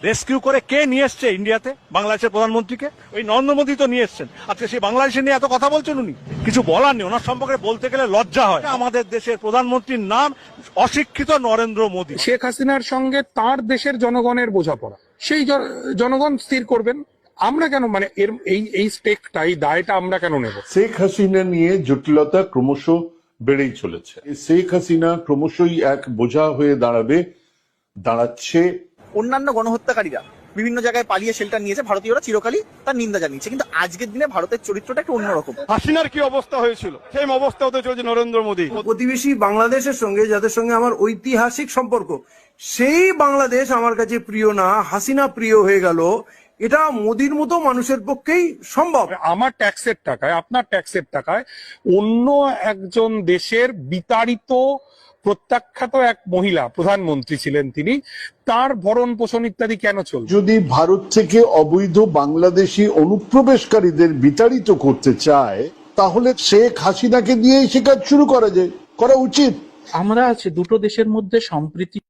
Rescue করে কে নিয়ে এসছে ইন্ডিয়াতে বাংলাদেশের প্রধানমন্ত্রীকে? ওই নরেন্দ্র মোদী তো নিয়ে এসছেন। আজকে সেই বাংলাদেশে নিয়ে এত কথা বলছেন উনি, কিছু বলার নেই। ওনার সম্পর্কে বলতে গেলে লজ্জা হয়। আমাদের দেশের প্রধানমন্ত্রীর নাম অশিক্ষিত নরেন্দ্র মোদী। শেখ হাসিনার সঙ্গে তার দেশের জনগণের বোঝাপড়া, সেই জনগণ স্থির করবেন। আমরা কেন মানে এর এই স্টেকটা, এই দায়টা আমরা কেন নেব? শেখ হাসিনা নিয়ে জটিলতা ক্রমশ বেড়েই চলেছে। শেখ হাসিনা ক্রমশই এক বোঝা হয়ে দাঁড়াচ্ছে। অন্যান্য গণহত্যাকারীরা বিভিন্ন জায়গায় পালিয়ে শেল্টার নিয়েছে, ভারতীয়রা চিরকালই তার নিন্দা জানিয়েছে, কিন্তু আজকের দিনে ভারতের চরিত্রটা একটু অন্যরকম। হাসিনার কি অবস্থা হয়েছিল, সেই অবস্থা হতে চলেছে নরেন্দ্র মোদী। প্রতিবেশী বাংলাদেশের সঙ্গে যাদের সঙ্গে আমার ঐতিহাসিক সম্পর্ক, সেই বাংলাদেশ আমার কাছে প্রিয় না, হাসিনা প্রিয় হয়ে গেল, এটা মোদির মতো মানুষের পক্ষেই সম্ভব। আমার ট্যাক্সের টাকায়, আপনার ট্যাক্সের টাকায় অন্য একজন দেশের বিতাড়িত প্রত্যাখ্যাত এক মহিলা প্রধানমন্ত্রী ছিলেন, তিনি, তার ভরণ পোষণ ইত্যাদি কেন চলবে? যদি ভারত থেকে অবৈধ বাংলাদেশি অনুপ্রবেশকারীদের বিতাড়িত করতে চায়, তাহলে শেখ হাসিনাকে দিয়েই সে কাজ শুরু করা উচিত। আমরা আছে দুটো দেশের মধ্যে সম্প্রীতি